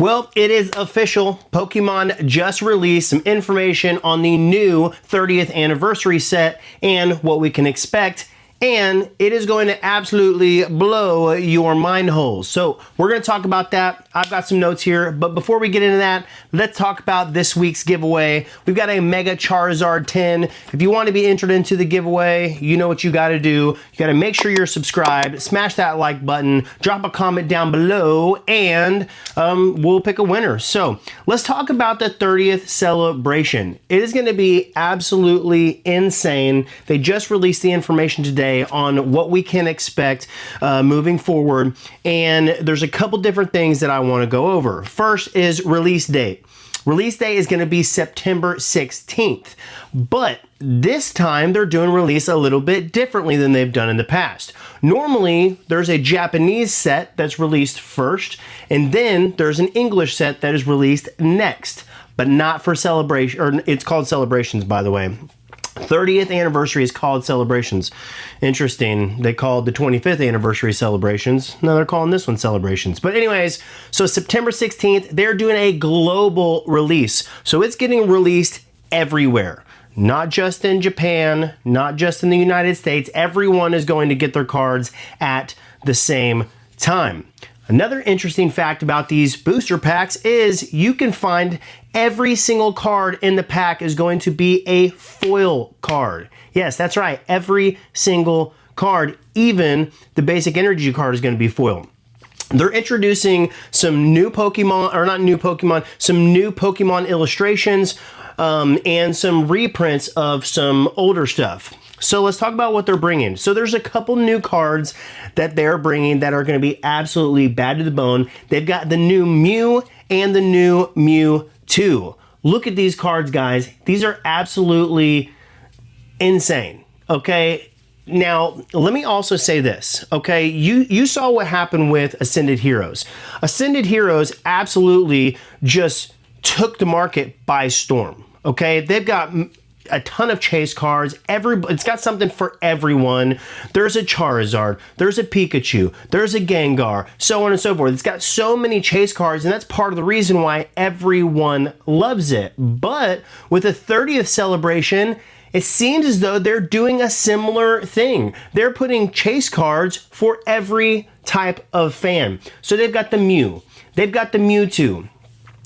Well, it is official. Pokemon just released some information on the new 30th anniversary set and what we can expect. And it is going to absolutely blow your mind holes. So we're going to talk about that. I've got some notes here, but before we get into that, let's talk about this week's giveaway. We've got a Mega Charizard 10. If you want to be entered into the giveaway, you know what you got to do. You got to make sure you're subscribed, smash that like button, drop a comment down below, and we'll pick a winner. So let's talk about the 30th celebration. It is going to be absolutely insane. They just released the information today on what we can expect moving forward, and there's a couple different things that I want to go over. First is release date. Release date is going to be September 16th, but this time they're doing release a little bit differently than they've done in the past. Normally, there's a Japanese set that's released first, and then there's an English set that is released next, but not for celebration, or it's called Celebrations, by the way. 30th anniversary is called Celebrations. Interesting. They called the 25th anniversary Celebrations. Now they're calling this one Celebrations. But anyways, so September 16th, they're doing a global release. So it's getting released everywhere. Not just in Japan, not just in the United States. Everyone is going to get their cards at the same time. Another interesting fact about these booster packs is you can find every single card in the pack is going to be a foil card. Yes, that's right. Every single card, even the basic energy card, is going to be foil. They're introducing some new Pokemon, or not new Pokemon, some new Pokemon illustrations and some reprints of some older stuff. So let's talk about what they're bringing. So there's a couple new cards that they're bringing that are going to be absolutely bad to the bone. They've got the new Mew and the new Mewtwo. Look at these cards, guys. These are absolutely insane, okay? Now, let me also say this, okay? You saw what happened with Ascended Heroes. Ascended Heroes absolutely just took the market by storm, okay? They've got a ton of chase cards. It's got something for everyone. There's a Charizard, there's a Pikachu, there's a Gengar, so on and so forth. It's got so many chase cards, and that's part of the reason why everyone loves it. But with the 30th celebration, it seems as though they're doing a similar thing. They're putting chase cards for every type of fan. So they've got the Mew, they've got the Mewtwo.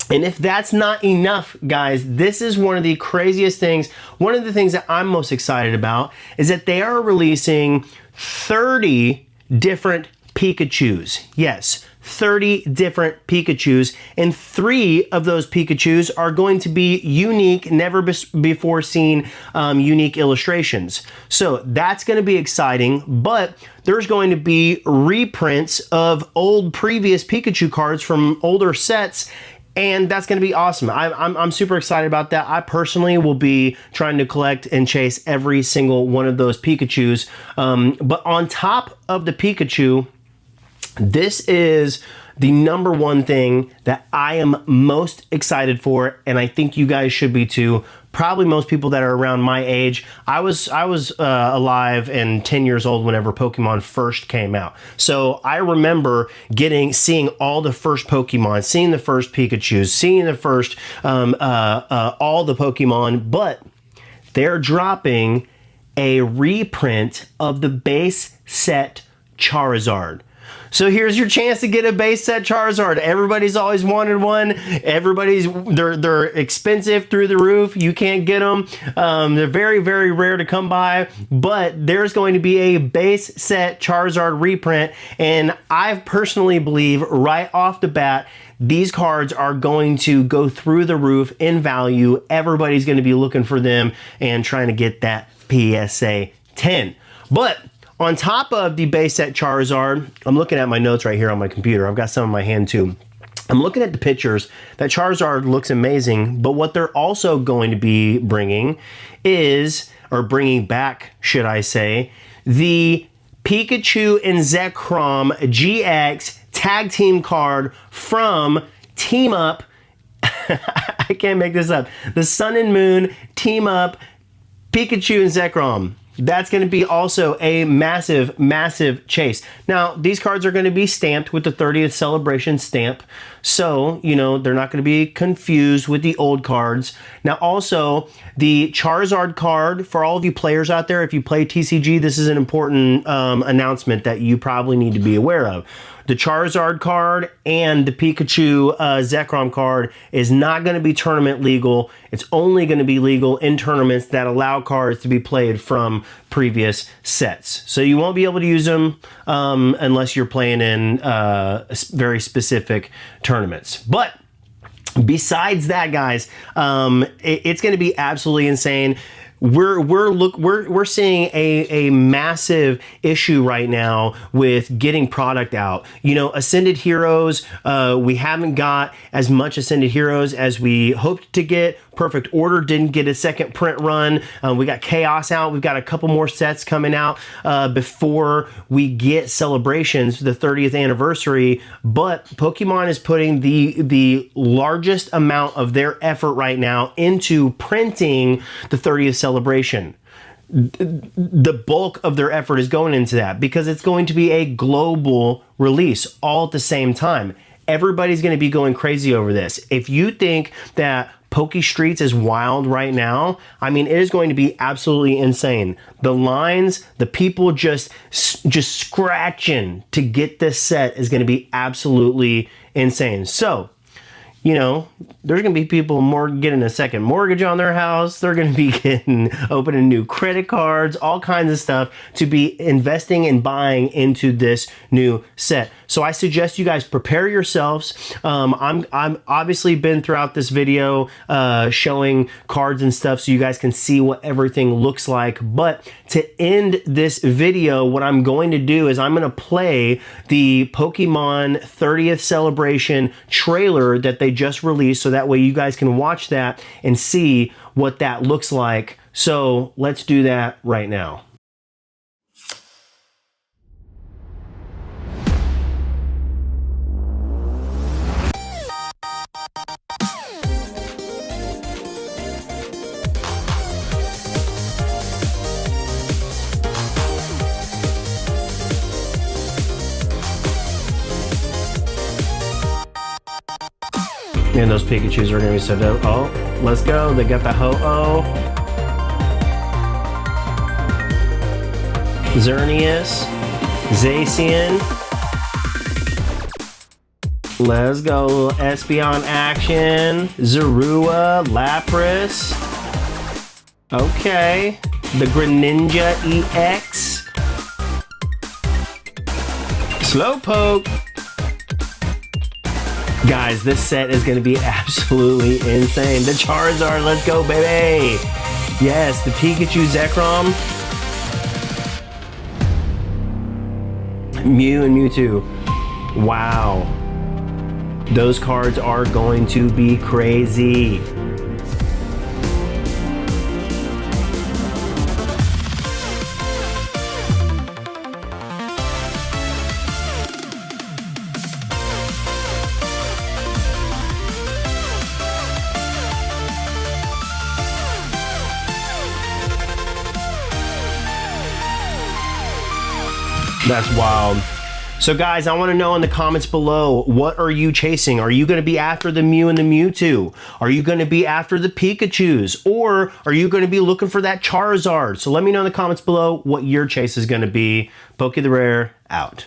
And if that's not enough, guys, this is one of the craziest things. One of the things that I'm most excited about is that they are releasing 30 different Pikachus. Yes, 30 different Pikachus, and 3 of those Pikachus are going to be unique, never before seen unique illustrations. So that's going to be exciting, but there's going to be reprints of old previous Pikachu cards from older sets, and that's going to be awesome. I'm super excited about that. I personally will be trying to collect and chase every single one of those Pikachus. But on top of the Pikachu, this is the number one thing that I am most excited for, and I think you guys should be too. Probably most people that are around my age. I was alive and 10 years old whenever Pokemon first came out. So I remember seeing all the first Pokemon, seeing the first Pikachus, seeing the first all the Pokemon, but they're dropping a reprint of the base set Charizard. So here's your chance to get a base set Charizard. Everybody's always wanted one. They're expensive through the roof. You can't get them. They're very, very rare to come by, but there's going to be a base set Charizard reprint, and I personally believe right off the bat, these cards are going to go through the roof in value. Everybody's going to be looking for them and trying to get that PSA 10. But on top of the base set Charizard, I'm looking at my notes right here on my computer. I've got some in my hand too. I'm looking at the pictures. That Charizard looks amazing, but what they're also going to be bringing is, or bringing back, should I say, the Pikachu and Zekrom GX tag team card from Team Up. I can't make this up. The Sun and Moon Team Up Pikachu and Zekrom. that's going to be also a massive, massive chase. Now, these cards are going to be stamped with the 30th celebration stamp. So, you know, they're not going to be confused with the old cards. Now, also, the Charizard card, for all of you players out there, if you play TCG, this is an important announcement that you probably need to be aware of. The Charizard card and the Pikachu Zekrom card is not going to be tournament legal. It's only going to be legal in tournaments that allow cards to be played from previous sets. So you won't be able to use them unless you're playing in very specific tournaments. But besides that, guys, it's going to be absolutely insane. We're seeing a massive issue right now with getting product out. You know, Ascended Heroes, we haven't got as much Ascended Heroes as we hoped to get. Perfect Order didn't get a second print run. We got Chaos out. We've got a couple more sets coming out before we get Celebrations, the 30th anniversary. But Pokemon is putting the largest amount of their effort right now into printing the 30th celebration. The bulk of their effort is going into that because it's going to be a global release all at the same time. Everybody's going to be going crazy over this. If you think that Poke Streets is wild right now, I mean, it is going to be absolutely insane. The lines, the people just scratching to get this set is going to be absolutely insane. So, you know, there's going to be people getting a second mortgage on their house. They're going to be opening new credit cards, all kinds of stuff to be investing and buying into this new set. So I suggest you guys prepare yourselves. I'm obviously been throughout this video showing cards and stuff so you guys can see what everything looks like. But to end this video, what I'm going to do is I'm going to play the Pokemon 30th celebration trailer that they just released, so that way you guys can watch that and see what that looks like. So let's do that right now. And those Pikachus are going to be set up. Oh, let's go. They got the Ho-Oh. Xerneas. Zacian. Let's go. Little Espeon action. Zorua. Lapras. Okay. The Greninja EX. Slowpoke. Guys, this set is going to be absolutely insane. The Charizard, let's go, baby. Yes, the Pikachu Zekrom. Mew and Mewtwo. Wow. Those cards are going to be crazy. That's wild. So guys, I want to know in the comments below, what are you chasing? Are you going to be after the Mew and the Mewtwo? Are you going to be after the Pikachus? Or are you going to be looking for that Charizard? So let me know in the comments below what your chase is going to be. Poke the Rare, out.